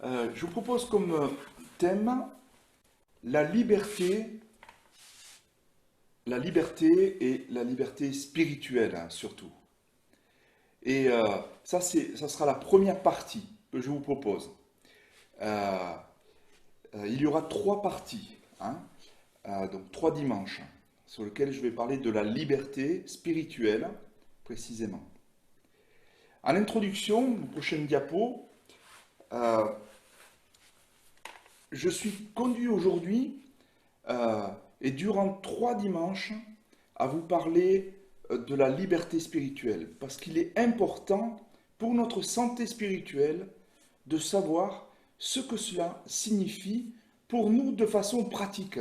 Je vous propose comme thème la liberté, et la liberté spirituelle, hein, surtout. Et ça sera la première partie que je vous propose. Euh, il y aura trois parties, hein, donc trois dimanches, sur lesquels je vais parler de la liberté spirituelle, précisément. En introduction, une prochaine diapo, euh, je suis conduit aujourd'hui euh, et durant trois dimanches à vous parler de la liberté spirituelle, parce qu'il est important pour notre santé spirituelle de savoir ce que cela signifie pour nous de façon pratique.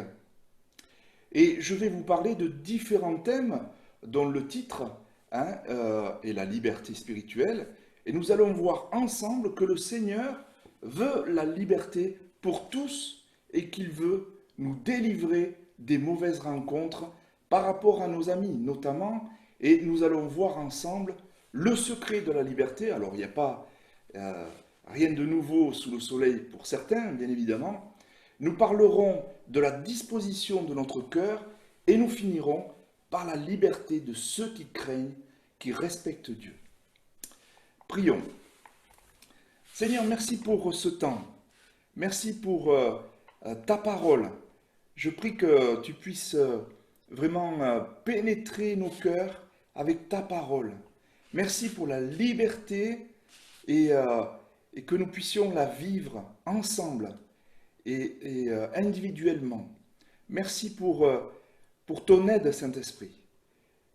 Et je vais vous parler de différents thèmes dont le titre est la liberté spirituelle. Et nous allons voir ensemble que le Seigneur veut la liberté pour tous et qu'il veut nous délivrer des mauvaises rencontres par rapport à nos amis notamment. Et nous allons voir ensemble le secret de la liberté. Alors il n'y a pas rien de nouveau sous le soleil pour certains, bien évidemment. Nous parlerons de la disposition de notre cœur et nous finirons par la liberté de ceux qui craignent, qui respectent Dieu. Prions. Seigneur, merci pour ce temps. Merci pour ta parole. Je prie que tu puisses vraiment pénétrer nos cœurs avec ta parole. Merci pour la liberté et, euh, et que nous puissions la vivre ensemble et individuellement. Merci pour ton aide, Saint-Esprit,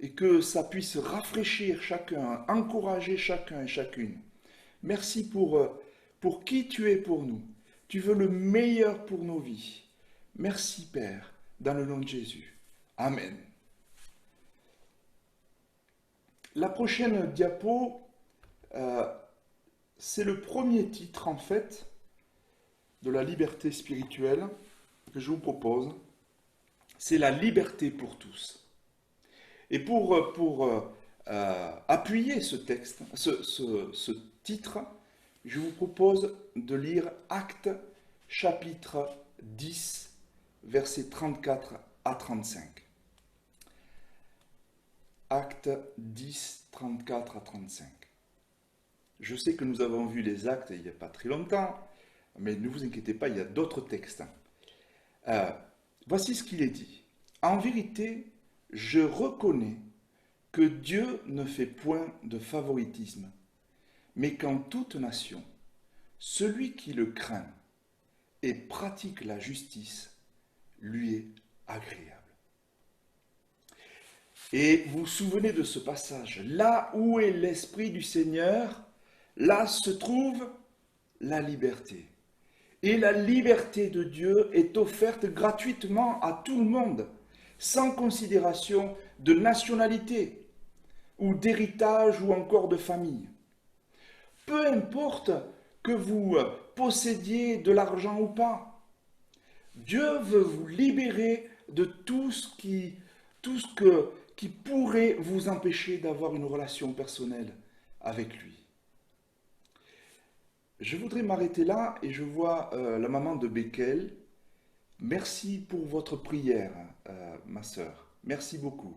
et que ça puisse rafraîchir chacun, encourager chacun et chacune. Merci pour qui tu es pour nous. Tu veux le meilleur pour nos vies. Merci, Père, dans le nom de Jésus. Amen. La prochaine diapo, euh, c'est le premier titre, en fait, de la liberté spirituelle que je vous propose. C'est la liberté pour tous. Et pour appuyer ce texte, ce titre, je vous propose de lire Actes chapitre 10, versets 34 à 35. Actes 10, 34 à 35. Je sais que nous avons vu les actes il n'y a pas très longtemps, mais ne vous inquiétez pas, il y a d'autres textes. Euh, Voici ce qu'il est dit. En vérité, je reconnais que Dieu ne fait point de favoritisme, mais qu'en toute nation, celui qui le craint et pratique la justice lui est agréable. Et vous vous souvenez de ce passage, là où est l'Esprit du Seigneur, là se trouve la liberté. Et la liberté de Dieu est offerte gratuitement à tout le monde, sans considération de nationalité, ou d'héritage, ou encore de famille. Peu importe que vous possédiez de l'argent ou pas, Dieu veut vous libérer de tout ce qui pourrait vous empêcher d'avoir une relation personnelle avec lui. Je voudrais m'arrêter là et je vois la maman de Beckel. Merci pour votre prière, ma sœur. Merci beaucoup.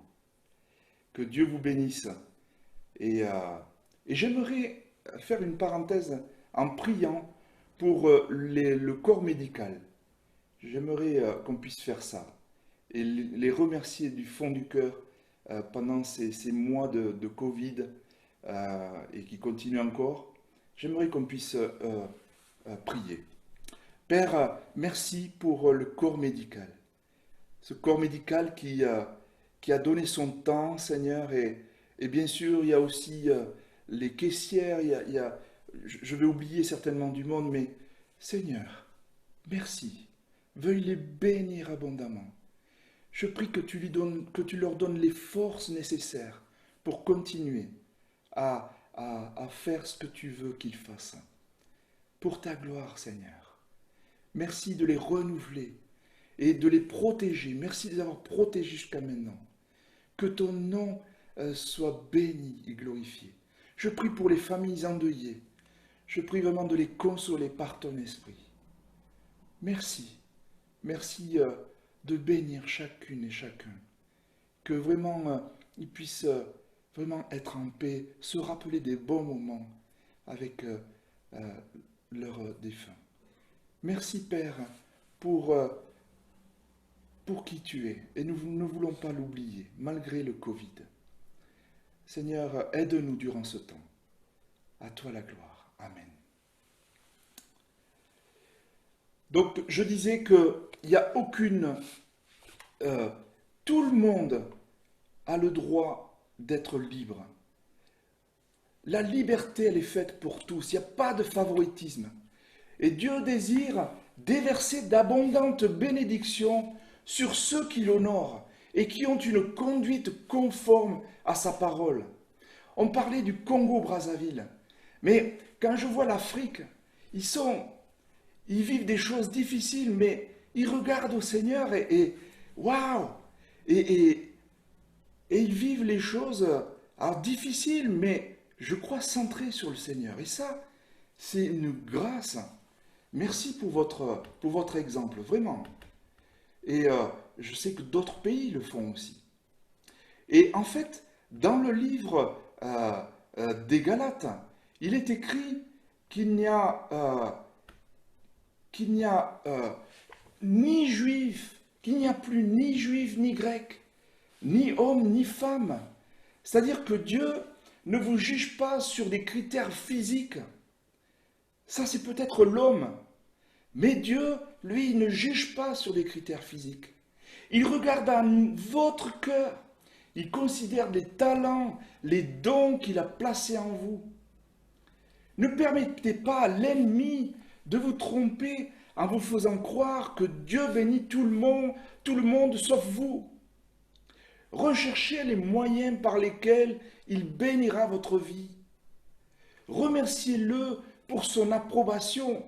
Que Dieu vous bénisse. Et, euh, et j'aimerais faire une parenthèse en priant pour le corps médical. J'aimerais qu'on puisse faire ça et les remercier du fond du cœur pendant ces mois de Covid et qui continuent encore. J'aimerais qu'on puisse prier. Père, merci pour le corps médical. Ce corps médical qui a donné son temps, Seigneur, et bien sûr, il y a aussi les caissières, je vais oublier certainement du monde, mais Seigneur, merci. Veuille les bénir abondamment. Je prie que tu leur donnes les forces nécessaires pour continuer à faire ce que tu veux qu'ils fassent. Pour ta gloire, Seigneur. Merci de les renouveler et de les protéger. Merci de les avoir protégés jusqu'à maintenant. Que ton nom soit béni et glorifié. Je prie pour les familles endeuillées. Je prie vraiment de les consoler par ton esprit. Merci. Merci de bénir chacune et chacun. Que vraiment ils puissent vraiment être en paix, se rappeler des bons moments avec leurs défunts. Merci Père pour, pour qui tu es. Et nous ne voulons pas l'oublier, malgré le Covid. Seigneur, aide-nous durant ce temps. À toi la gloire. Amen. Donc, je disais qu'il n'y a aucune... tout le monde a le droit d'être libre. La liberté, elle est faite pour tous. Il n'y a pas de favoritisme. Et Dieu désire déverser d'abondantes bénédictions sur ceux qui l'honorent et qui ont une conduite conforme à sa parole. On parlait du Congo-Brazzaville. Mais quand je vois l'Afrique, ils vivent des choses difficiles, mais ils regardent au Seigneur et waouh! Et ils vivent les choses difficiles, mais je crois centrées sur le Seigneur. Et ça, c'est une grâce. Merci pour votre exemple, vraiment. Et je sais que d'autres pays le font aussi. Et en fait, dans le livre des Galates, il est écrit qu'il n'y a ni juif, qu'il n'y a plus ni juif ni grec, ni homme ni femme. C'est-à-dire que Dieu ne vous juge pas sur des critères physiques. Ça, c'est peut-être l'homme. Mais Dieu, lui, il ne juge pas sur des critères physiques. Il regarde à votre cœur. Il considère les talents, les dons qu'il a placés en vous. Ne permettez pas à l'ennemi de vous tromper en vous faisant croire que Dieu bénit tout le monde sauf vous. Recherchez les moyens par lesquels il bénira votre vie. Remerciez-le pour son approbation,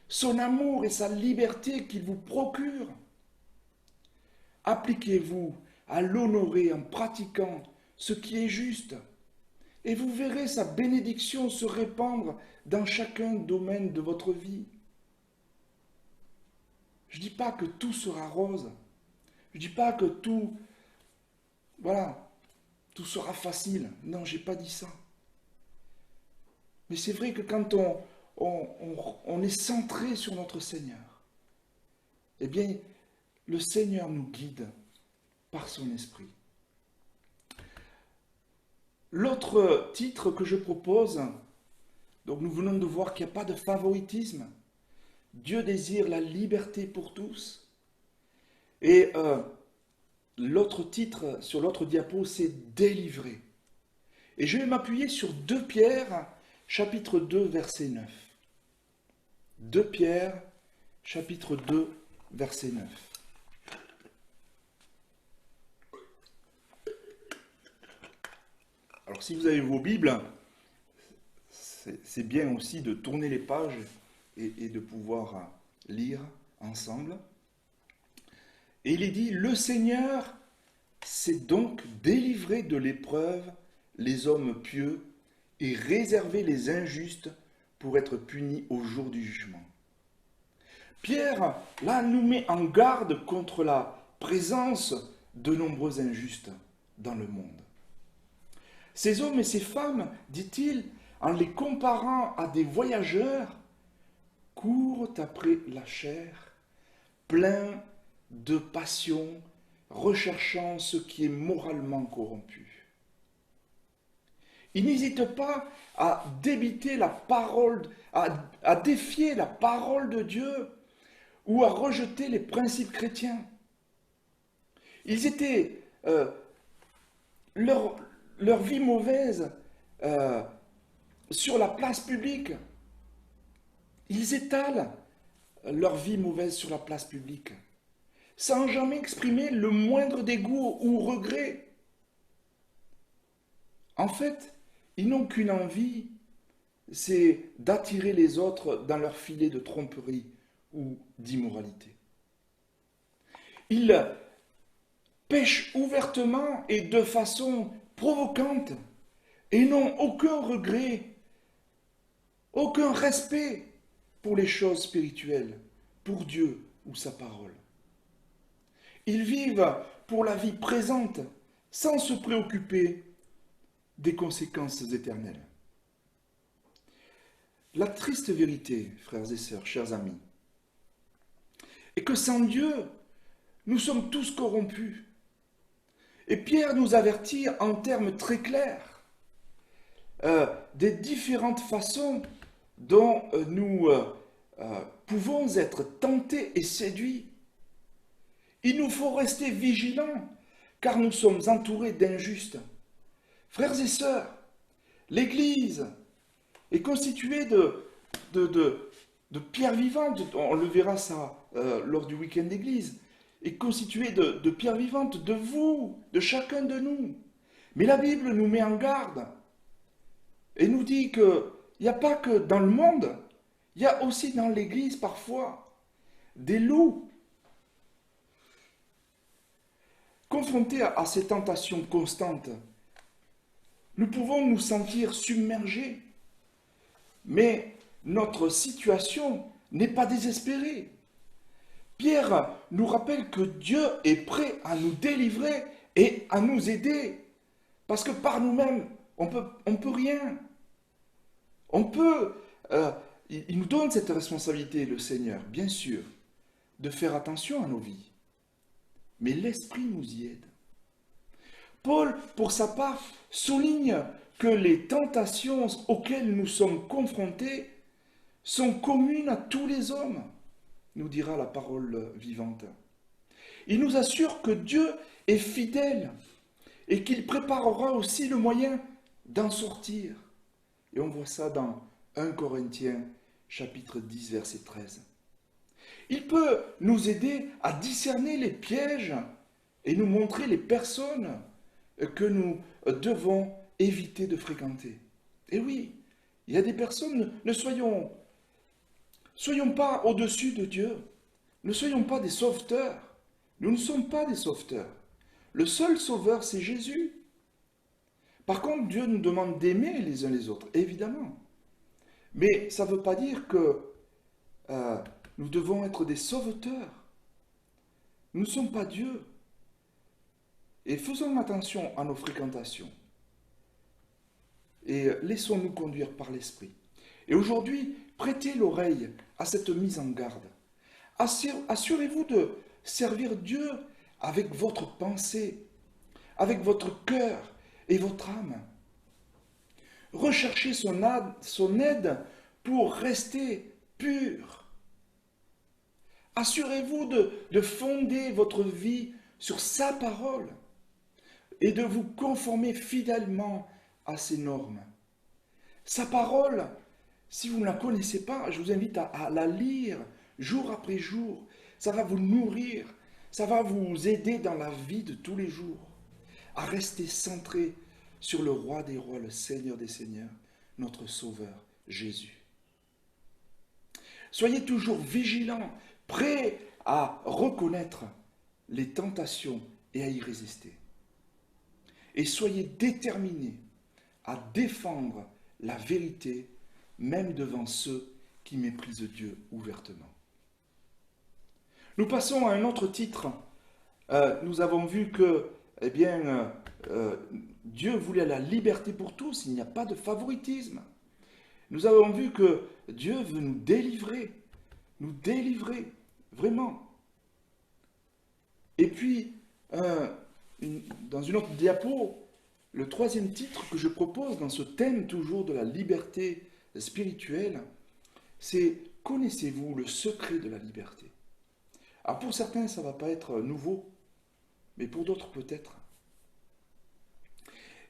son amour et sa liberté qu'il vous procure. Appliquez-vous à l'honorer en pratiquant ce qui est juste, et vous verrez sa bénédiction se répandre dans chacun domaine de votre vie. Je ne dis pas que tout sera rose, je ne dis pas que tout sera facile. Non, je n'ai pas dit ça. Mais c'est vrai que quand on est centré sur notre Seigneur, eh bien, le Seigneur nous guide par son esprit. L'autre titre que je propose, donc nous venons de voir qu'il n'y a pas de favoritisme. Dieu désire la liberté pour tous. Et l'autre titre sur l'autre diapo, c'est délivrer. Et je vais m'appuyer sur 2 Pierre, chapitre 2, verset 9. 2 Pierre, chapitre 2, verset 9. Alors si vous avez vos Bibles, c'est bien aussi de tourner les pages et de pouvoir lire ensemble. Et il est dit, le Seigneur s'est donc délivré de l'épreuve les hommes pieux et réservé les injustes pour être punis au jour du jugement. Pierre, là, nous met en garde contre la présence de nombreux injustes dans le monde. Ces hommes et ces femmes, dit-il, en les comparant à des voyageurs, courent après la chair, pleins de passion, recherchant ce qui est moralement corrompu. Ils n'hésitent pas à débiter la parole, à défier la parole de Dieu ou à rejeter les principes chrétiens. Ils étaient leur vie mauvaise sur la place publique. Ils étalent leur vie mauvaise sur la place publique, sans jamais exprimer le moindre dégoût ou regret. En fait, ils n'ont qu'une envie, c'est d'attirer les autres dans leur filet de tromperie ou d'immoralité. Ils pêchent ouvertement et de façon provocante et n'ont aucun regret aucun respect pour les choses spirituelles, pour Dieu ou sa parole. Ils vivent pour la vie présente sans se préoccuper des conséquences éternelles. La triste vérité, frères et sœurs, chers amis, est que sans Dieu, nous sommes tous corrompus. Et Pierre nous avertit en termes très clairs des différentes façons dont nous pouvons être tentés et séduits. Il nous faut rester vigilants, car nous sommes entourés d'injustes. Frères et sœurs, l'Église est constituée de pierres vivantes. On le verra ça lors du week-end d'église. Est constituée de pierres vivantes, de vous, de chacun de nous. Mais la Bible nous met en garde et nous dit qu'il n'y a pas que dans le monde, il y a aussi dans l'Église parfois des loups. Confrontés à ces tentations constantes, nous pouvons nous sentir submergés. Mais notre situation n'est pas désespérée. Pierre nous rappelle que Dieu est prêt à nous délivrer et à nous aider. Parce que par nous-mêmes, on peut rien. Il nous donne cette responsabilité, le Seigneur, bien sûr, de faire attention à nos vies. Mais l'Esprit nous y aide. Paul, pour sa part, souligne que les tentations auxquelles nous sommes confrontés sont communes à tous les hommes, nous dira la parole vivante. Il nous assure que Dieu est fidèle et qu'il préparera aussi le moyen d'en sortir. Et on voit ça dans 1 Corinthiens chapitre 10, verset 13. Il peut nous aider à discerner les pièges et nous montrer les personnes que nous devons éviter de fréquenter. Et oui, il y a des personnes, ne soyons pas au-dessus de Dieu. Ne soyons pas des sauveteurs. Nous ne sommes pas des sauveteurs. Le seul sauveur, c'est Jésus. Par contre, Dieu nous demande d'aimer les uns les autres, évidemment. Mais ça ne veut pas dire que nous devons être des sauveteurs. Nous ne sommes pas Dieu. Et faisons attention à nos fréquentations. Et laissons-nous conduire par l'Esprit. Et aujourd'hui, prêtez l'oreille à cette mise en garde. Assurez-vous de servir Dieu avec votre pensée, avec votre cœur et votre âme. Recherchez son aide pour rester pur. Assurez-vous de fonder votre vie sur sa parole et de vous conformer fidèlement à ses normes. Sa parole, si vous ne la connaissez pas, je vous invite à la lire jour après jour. Ça va vous nourrir, ça va vous aider dans la vie de tous les jours, à rester centré sur le roi des rois, le Seigneur des seigneurs, notre Sauveur, Jésus. Soyez toujours vigilants, prêts à reconnaître les tentations et à y résister. Et soyez déterminés à défendre la vérité, même devant ceux qui méprisent Dieu ouvertement. Nous passons à un autre titre. Nous avons vu que, Dieu voulait la liberté pour tous, il n'y a pas de favoritisme. Nous avons vu que Dieu veut nous délivrer, vraiment. Et puis, dans une autre diapo, le troisième titre que je propose dans ce thème toujours de la liberté spirituelle, c'est « Connaissez-vous le secret de la liberté ?» Alors pour certains, ça ne va pas être nouveau, mais pour d'autres peut-être.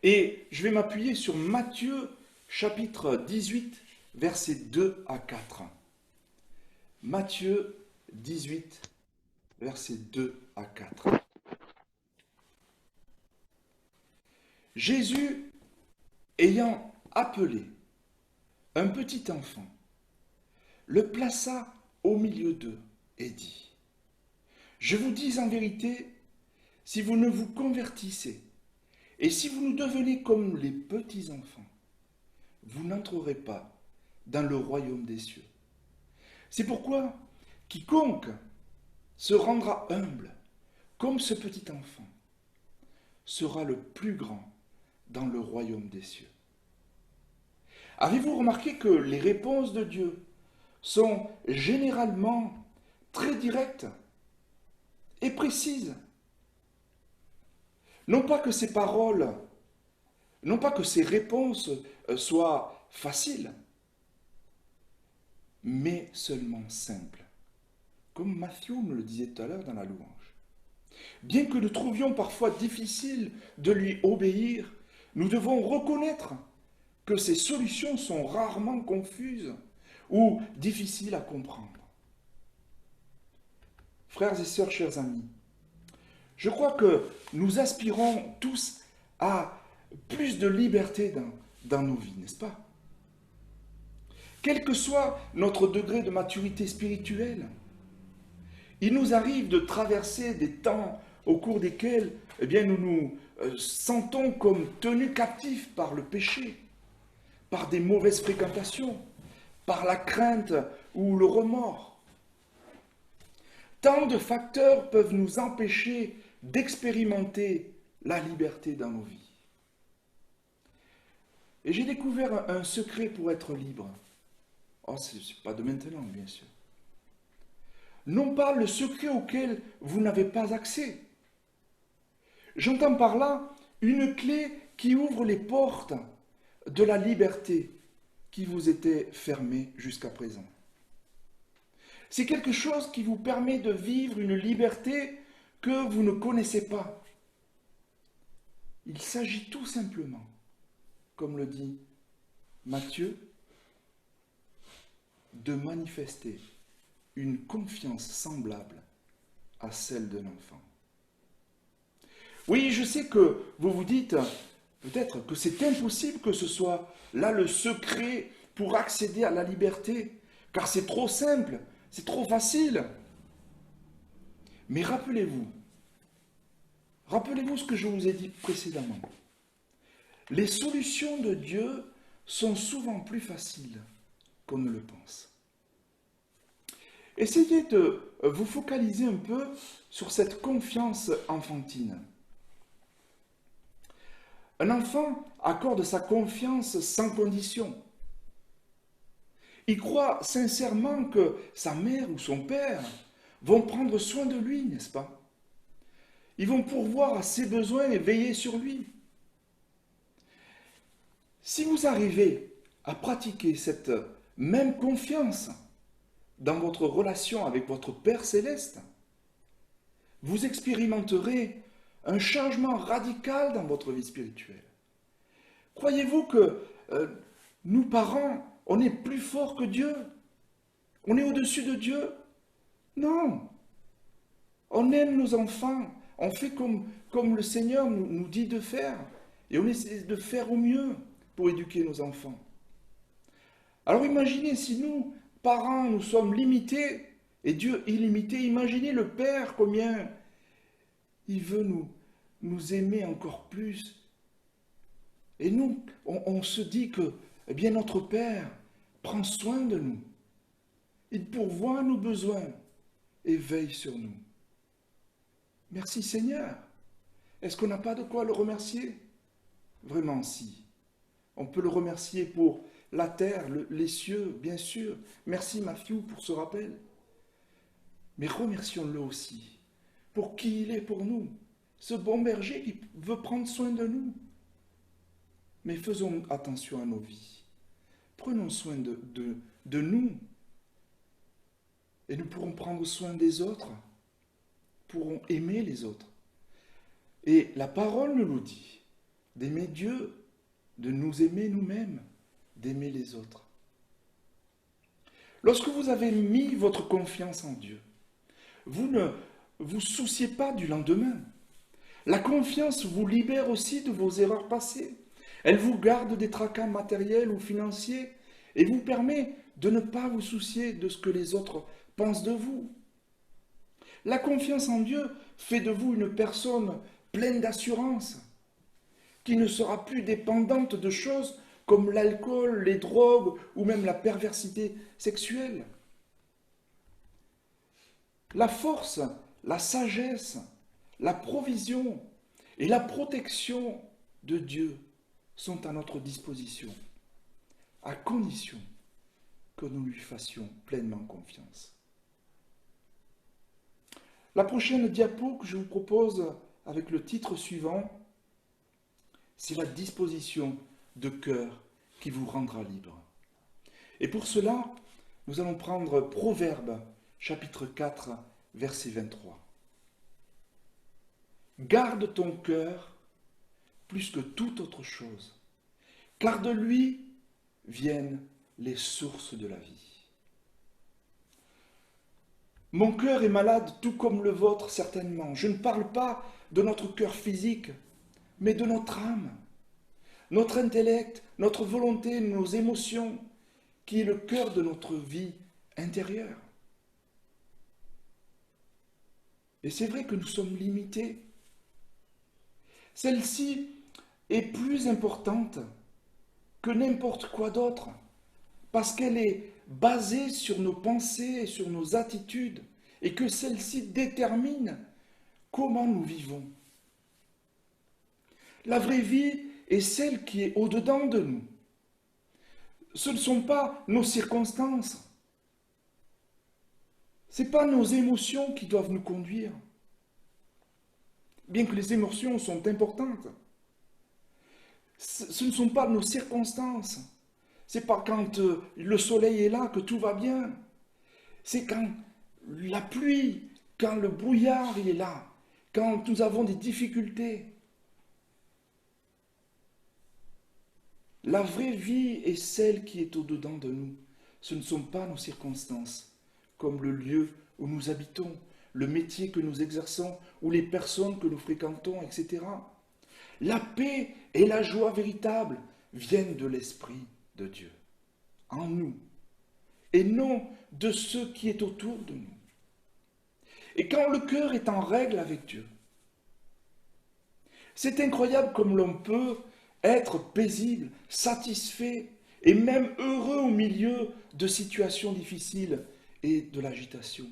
Et je vais m'appuyer sur Matthieu chapitre 18, versets 2 à 4. Matthieu 18, versets 2 à 4. Jésus, ayant appelé un petit enfant, le plaça au milieu d'eux et dit : « Je vous dis en vérité, si vous ne vous convertissez et si vous ne devenez comme les petits enfants, vous n'entrerez pas dans le royaume des cieux. C'est pourquoi quiconque se rendra humble comme ce petit enfant sera le plus grand dans le royaume des cieux. Avez-vous remarqué que les réponses de Dieu sont généralement très directes et précises? Non pas que ces paroles, non pas que ces réponses soient faciles, mais seulement simples. Comme Matthieu nous le disait tout à l'heure dans la louange. Bien que nous trouvions parfois difficile de lui obéir, nous devons reconnaître que ces solutions sont rarement confuses ou difficiles à comprendre. Frères et sœurs, chers amis, je crois que nous aspirons tous à plus de liberté dans nos vies, n'est-ce pas? Quel que soit notre degré de maturité spirituelle, il nous arrive de traverser des temps au cours desquels nous nous sentons comme tenus captifs par le péché, par des mauvaises fréquentations, par la crainte ou le remords. Tant de facteurs peuvent nous empêcher d'expérimenter la liberté dans nos vies. Et j'ai découvert un secret pour être libre. Oh, ce n'est pas de maintenant, bien sûr. Non pas le secret auquel vous n'avez pas accès. J'entends par là une clé qui ouvre les portes de la liberté qui vous était fermée jusqu'à présent. C'est quelque chose qui vous permet de vivre une liberté que vous ne connaissez pas. Il s'agit tout simplement, comme le dit Matthieu, de manifester une confiance semblable à celle de l'enfant. Oui, je sais que vous vous dites peut-être que c'est impossible que ce soit là le secret pour accéder à la liberté, car c'est trop simple, c'est trop facile. Mais rappelez-vous ce que je vous ai dit précédemment. Les solutions de Dieu sont souvent plus faciles qu'on ne le pense. Essayez de vous focaliser un peu sur cette confiance enfantine. Un enfant accorde sa confiance sans condition. Il croit sincèrement que sa mère ou son père vont prendre soin de lui, n'est-ce pas? Ils vont pourvoir à ses besoins et veiller sur lui. Si vous arrivez à pratiquer cette même confiance dans votre relation avec votre Père céleste, vous expérimenterez un changement radical dans votre vie spirituelle. Croyez-vous que nous, parents, on est plus forts que Dieu? On est au-dessus de Dieu? Non. On aime nos enfants. On fait comme le Seigneur nous dit de faire. Et on essaie de faire au mieux pour éduquer nos enfants. Alors imaginez si nous, parents, nous sommes limités et Dieu illimité. Imaginez le Père combien il veut nous aimer encore plus. Et nous, on se dit que notre Père prend soin de nous. Il pourvoit nos besoins et veille sur nous. Merci Seigneur. Est-ce qu'on n'a pas de quoi le remercier? Vraiment si. On peut le remercier pour la terre, les cieux, bien sûr. Merci Matthieu pour ce rappel. Mais remercions-le aussi pour qui il est pour nous. Ce bon berger qui veut prendre soin de nous. Mais faisons attention à nos vies. Prenons soin de nous. Et nous pourrons prendre soin des autres. Pourrons aimer les autres. Et la parole nous le dit, d'aimer Dieu, de nous aimer nous-mêmes, d'aimer les autres. Lorsque vous avez mis votre confiance en Dieu, vous ne vous souciez pas du lendemain. La confiance vous libère aussi de vos erreurs passées. Elle vous garde des tracas matériels ou financiers et vous permet de ne pas vous soucier de ce que les autres pensent de vous. La confiance en Dieu fait de vous une personne pleine d'assurance, qui ne sera plus dépendante de choses comme l'alcool, les drogues ou même la perversité sexuelle. La force, la sagesse, la provision et la protection de Dieu sont à notre disposition, à condition que nous lui fassions pleinement confiance. La prochaine diapo que je vous propose avec le titre suivant, c'est la disposition de cœur qui vous rendra libre. Et pour cela, nous allons prendre Proverbes, chapitre 4, verset 23. Garde ton cœur plus que toute autre chose, car de lui viennent les sources de la vie. Mon cœur est malade tout comme le vôtre certainement. Je ne parle pas de notre cœur physique, mais de notre âme, notre intellect, notre volonté, nos émotions, qui est le cœur de notre vie intérieure. Et c'est vrai que nous sommes limités. Celle-ci est plus importante que n'importe quoi d'autre, parce qu'elle est basée sur nos pensées et sur nos attitudes, et que celle-ci détermine comment nous vivons. La vraie vie est celle qui est au-dedans de nous. Ce ne sont pas nos circonstances. Ce n'est pas nos émotions qui doivent nous conduire. Bien que les émotions sont importantes. Ce ne sont pas nos circonstances. C'est pas quand le soleil est là que tout va bien. C'est quand la pluie, quand le brouillard il est là, quand nous avons des difficultés. La vraie vie est celle qui est au-dedans de nous. Ce ne sont pas nos circonstances, comme le lieu où nous habitons, le métier que nous exerçons ou les personnes que nous fréquentons, etc. La paix et la joie véritable viennent de l'Esprit de Dieu, en nous, et non de ce qui est autour de nous. Et quand le cœur est en règle avec Dieu, c'est incroyable comme l'on peut être paisible, satisfait et même heureux au milieu de situations difficiles et de l'agitation.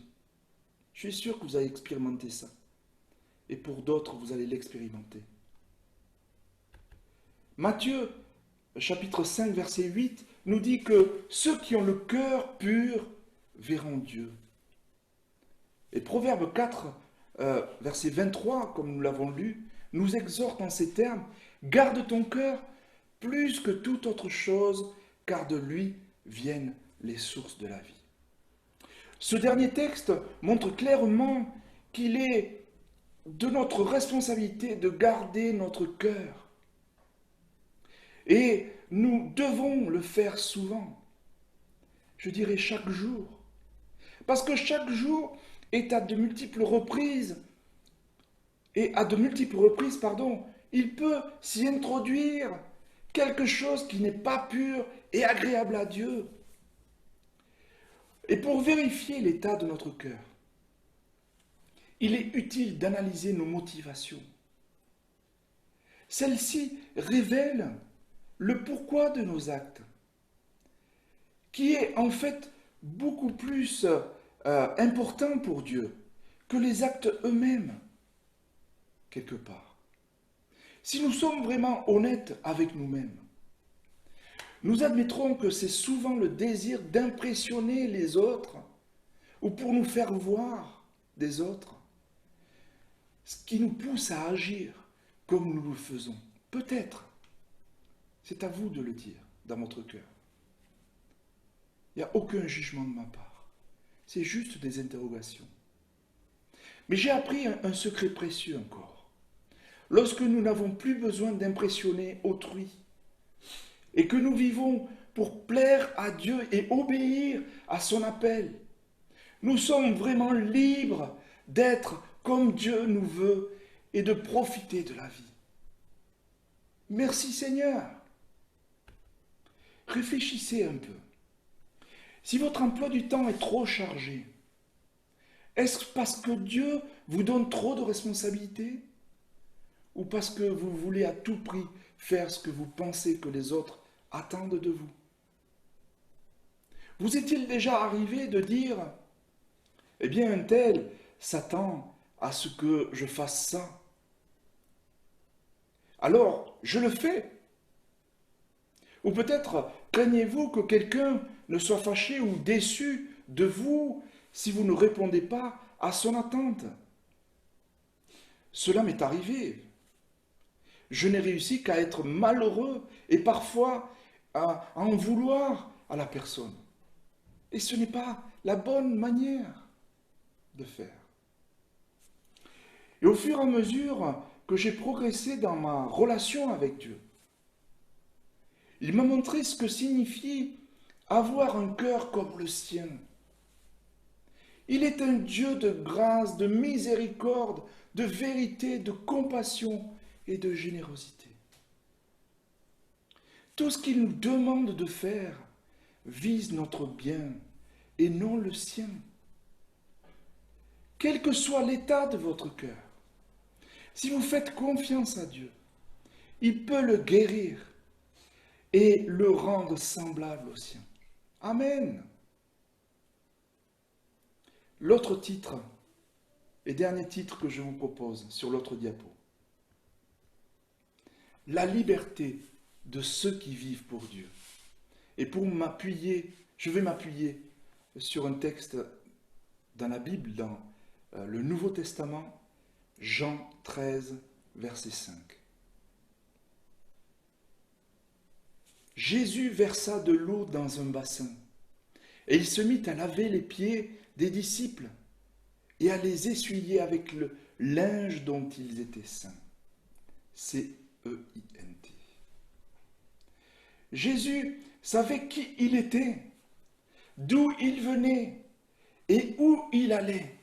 Je suis sûr que vous avez expérimenté ça. Et pour d'autres, vous allez l'expérimenter. Matthieu, chapitre 5, verset 8, nous dit que ceux qui ont le cœur pur verront Dieu. Et Proverbe 4, verset 23, comme nous l'avons lu, nous exhorte en ces termes, « Garde ton cœur plus que toute autre chose, car de lui viennent les sources de la vie. » Ce dernier texte montre clairement qu'il est de notre responsabilité de garder notre cœur. Et nous devons le faire souvent. Je dirais chaque jour. Parce que chaque jour est à de multiples reprises, il peut s'y introduire quelque chose qui n'est pas pur et agréable à Dieu. Et pour vérifier l'état de notre cœur, il est utile d'analyser nos motivations. Celles-ci révèlent le pourquoi de nos actes, qui est en fait beaucoup plus important pour Dieu que les actes eux-mêmes, quelque part. Si nous sommes vraiment honnêtes avec nous-mêmes, nous admettrons que c'est souvent le désir d'impressionner les autres ou pour nous faire voir des autres, ce qui nous pousse à agir comme nous le faisons. Peut-être, c'est à vous de le dire dans votre cœur. Il n'y a aucun jugement de ma part. C'est juste des interrogations. Mais j'ai appris un secret précieux encore. Lorsque nous n'avons plus besoin d'impressionner autrui et que nous vivons pour plaire à Dieu et obéir à son appel, nous sommes vraiment libres d'être comme Dieu nous veut et de profiter de la vie. Merci Seigneur. Réfléchissez un peu. Si votre emploi du temps est trop chargé, est-ce parce que Dieu vous donne trop de responsabilités? Ou parce que vous voulez à tout prix faire ce que vous pensez que les autres attendent de vous? Vous est-il déjà arrivé de dire, eh bien, un tel s'attend à ce que je fasse ça? Alors, je le fais. Ou peut-être craignez-vous que quelqu'un ne soit fâché ou déçu de vous si vous ne répondez pas à son attente. Cela m'est arrivé. Je n'ai réussi qu'à être malheureux et parfois à en vouloir à la personne. Et ce n'est pas la bonne manière de faire. Et au fur et à mesure que j'ai progressé dans ma relation avec Dieu, il m'a montré ce que signifie avoir un cœur comme le sien. Il est un Dieu de grâce, de miséricorde, de vérité, de compassion et de générosité. Tout ce qu'il nous demande de faire vise notre bien et non le sien. Quel que soit l'état de votre cœur, si vous faites confiance à Dieu, il peut le guérir et le rendre semblable au sien. Amen. L'autre titre et dernier titre que je vous propose sur l'autre diapo. La liberté de ceux qui vivent pour Dieu. Et pour m'appuyer, je vais m'appuyer sur un texte dans la Bible, dans le Nouveau Testament, Jean 13, verset 5. Jésus versa de l'eau dans un bassin, et il se mit à laver les pieds des disciples et à les essuyer avec le linge dont ils étaient saints. C-E-I-N-T. Jésus savait qui il était, d'où il venait et où il allait.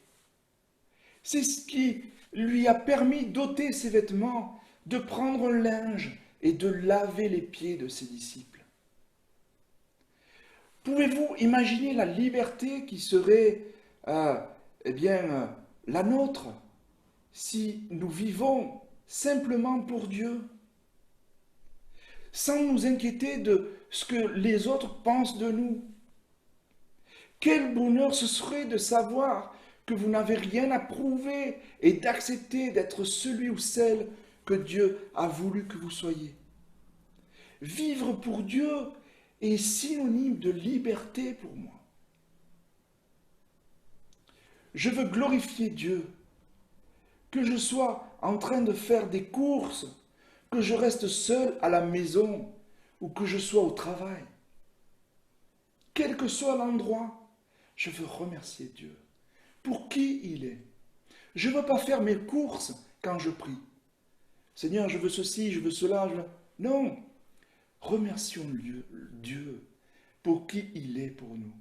C'est ce qui lui a permis d'ôter ses vêtements, de prendre un linge et de laver les pieds de ses disciples. Pouvez-vous imaginer la liberté qui serait la nôtre si nous vivons simplement pour Dieu, sans nous inquiéter de ce que les autres pensent de nous? Quel bonheur ce serait de savoir que vous n'avez rien à prouver et d'accepter d'être celui ou celle que Dieu a voulu que vous soyez. Vivre pour Dieu est synonyme de liberté pour moi. Je veux glorifier Dieu, que je sois en train de faire des courses, que je reste seul à la maison ou que je sois au travail. Quel que soit l'endroit, je veux remercier Dieu pour qui il est. Je ne veux pas faire mes courses quand je prie. Seigneur, je veux ceci, je veux cela. Non, remercions Dieu pour qui il est pour nous.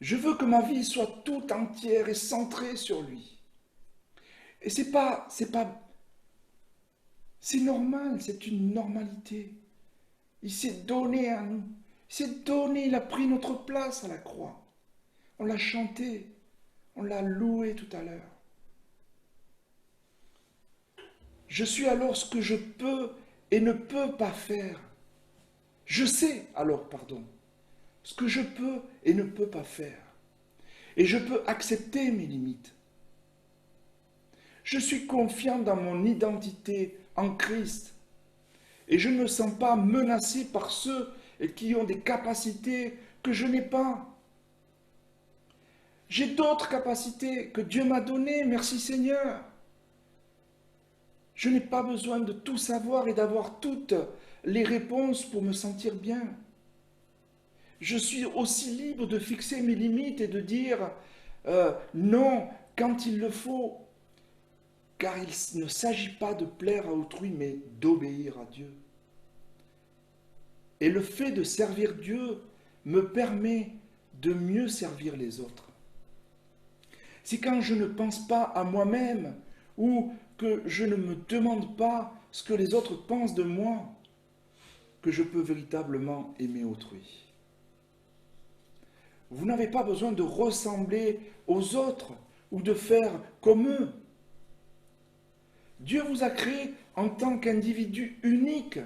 Je veux que ma vie soit toute entière et centrée sur lui. Et c'est normal, c'est une normalité. Il s'est donné à nous. Il s'est donné, il a pris notre place à la croix. On l'a chanté, on l'a loué tout à l'heure. Je suis alors ce que je peux et ne peux pas faire. Je sais alors, ce que je peux et ne peux pas faire. Et je peux accepter mes limites. Je suis confiant dans mon identité en Christ. Et je ne me sens pas menacé par ceux qui ont des capacités que je n'ai pas. J'ai d'autres capacités que Dieu m'a données, merci Seigneur. Je n'ai pas besoin de tout savoir et d'avoir toutes les réponses pour me sentir bien. Je suis aussi libre de fixer mes limites et de dire non quand il le faut, car il ne s'agit pas de plaire à autrui, mais d'obéir à Dieu. Et le fait de servir Dieu me permet de mieux servir les autres. C'est quand je ne pense pas à moi-même ou que je ne me demande pas ce que les autres pensent de moi que je peux véritablement aimer autrui. Vous n'avez pas besoin de ressembler aux autres ou de faire comme eux. Dieu vous a créé en tant qu'individu unique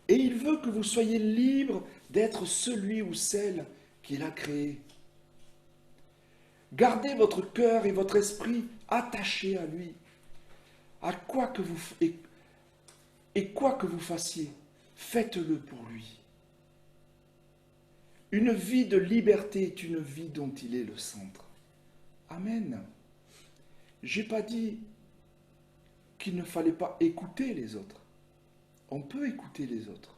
Et il veut que vous soyez libre d'être celui ou celle qu'il a créé. Gardez votre cœur et votre esprit attachés à lui. À quoi que vous, et quoi que vous fassiez, faites-le pour lui. Une vie de liberté est une vie dont il est le centre. Amen. Je n'ai pas dit qu'il ne fallait pas écouter les autres. On peut écouter les autres.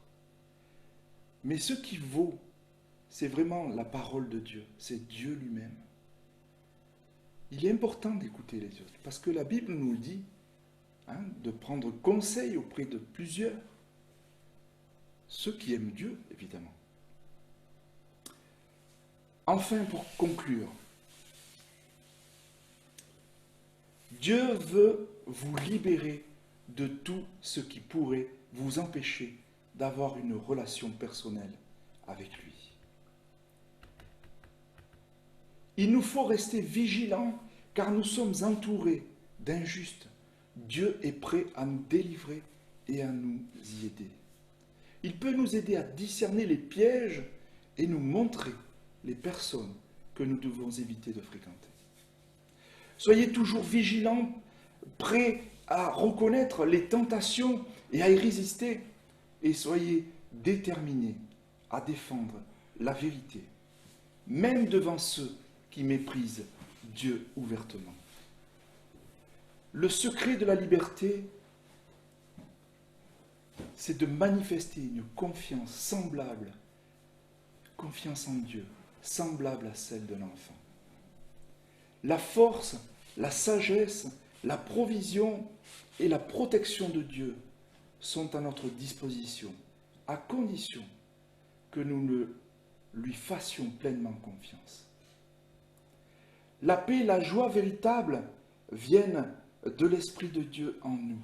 Mais ce qui vaut, c'est vraiment la parole de Dieu. C'est Dieu lui-même. Il est important d'écouter les autres. Parce que la Bible nous dit de prendre conseil auprès de plusieurs. Ceux qui aiment Dieu, évidemment. Enfin, pour conclure, Dieu veut vous libérer de tout ce qui pourrait vous empêcher d'avoir une relation personnelle avec lui. Il nous faut rester vigilants car nous sommes entourés d'injustes. Dieu est prêt à nous délivrer et à nous y aider. Il peut nous aider à discerner les pièges et nous montrer les personnes que nous devons éviter de fréquenter. Soyez toujours vigilants, prêts à reconnaître les tentations et à y résister. Et soyez déterminés à défendre la vérité, même devant ceux qui méprisent Dieu ouvertement. Le secret de la liberté, c'est de manifester une confiance semblable, confiance en Dieu, semblable à celle d'un enfant. La force, la sagesse, la provision et la protection de Dieu sont à notre disposition, à condition que nous lui fassions pleinement confiance. La paix et la joie véritable viennent de l'Esprit de Dieu en nous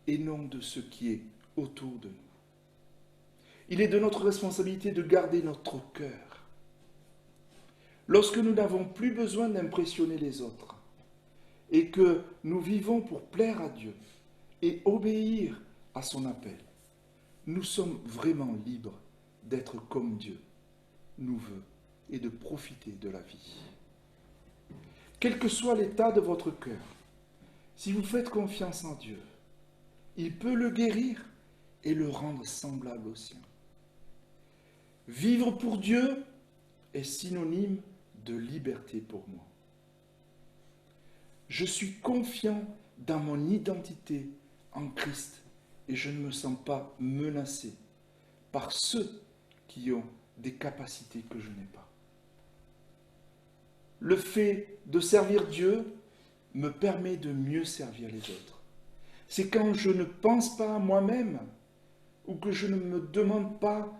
et non de ce qui est autour de nous. Il est de notre responsabilité de garder notre cœur. Lorsque nous n'avons plus besoin d'impressionner les autres et que nous vivons pour plaire à Dieu et obéir à son appel, nous sommes vraiment libres d'être comme Dieu nous veut et de profiter de la vie. Quel que soit l'état de votre cœur, si vous faites confiance en Dieu, il peut le guérir et le rendre semblable au sien. Vivre pour Dieu est synonyme de liberté pour moi. Je suis confiant dans mon identité en Christ et je ne me sens pas menacé par ceux qui ont des capacités que je n'ai pas. Le fait de servir Dieu me permet de mieux servir les autres. C'est quand je ne pense pas à moi-même ou que je ne me demande pas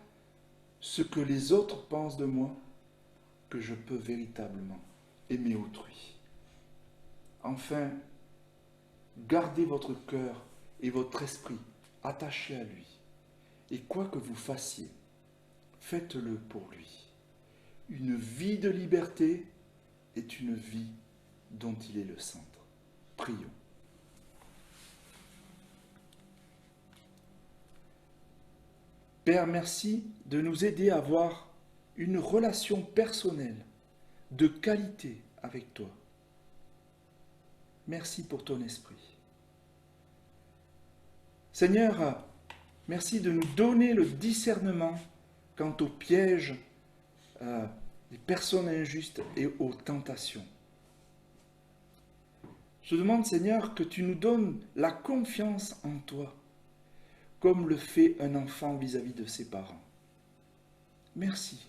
ce que les autres pensent de moi que je peux véritablement aimer autrui. Enfin, gardez votre cœur et votre esprit attachés à lui. Et quoi que vous fassiez, faites-le pour lui. Une vie de liberté est une vie dont il est le centre. Prions. Père, merci de nous aider à avoir une relation personnelle de qualité avec toi. Merci pour ton esprit. Seigneur, merci de nous donner le discernement quant aux pièges des personnes injustes et aux tentations. Je demande, Seigneur, que tu nous donnes la confiance en toi, comme le fait un enfant vis-à-vis de ses parents. Merci.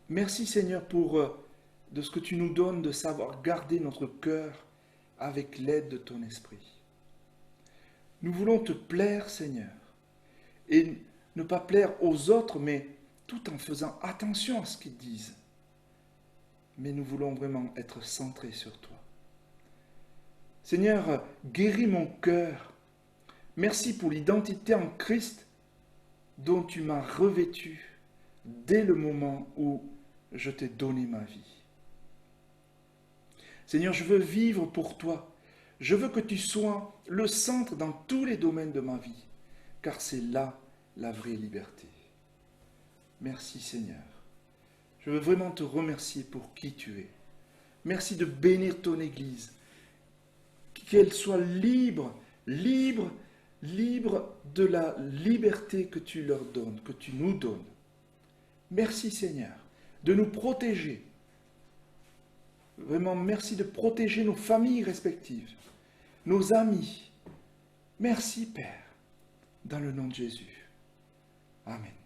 Merci, Seigneur, de ce que tu nous donnes de savoir garder notre cœur avec l'aide de ton esprit. Nous voulons te plaire, Seigneur, et ne pas plaire aux autres, mais tout en faisant attention à ce qu'ils disent. Mais nous voulons vraiment être centrés sur toi. Seigneur, guéris mon cœur. Merci pour l'identité en Christ dont tu m'as revêtu dès le moment où je t'ai donné ma vie. Seigneur, je veux vivre pour toi. Je veux que tu sois le centre dans tous les domaines de ma vie. car c'est là la vraie liberté. Merci Seigneur. Je veux vraiment te remercier pour qui tu es. Merci de bénir ton Église, qu'elle soit libre, libre, libre de la liberté que tu leur donnes, que tu nous donnes. Merci Seigneur de nous protéger. Vraiment, merci de protéger nos familles respectives, nos amis. Merci Père, dans le nom de Jésus. Amen.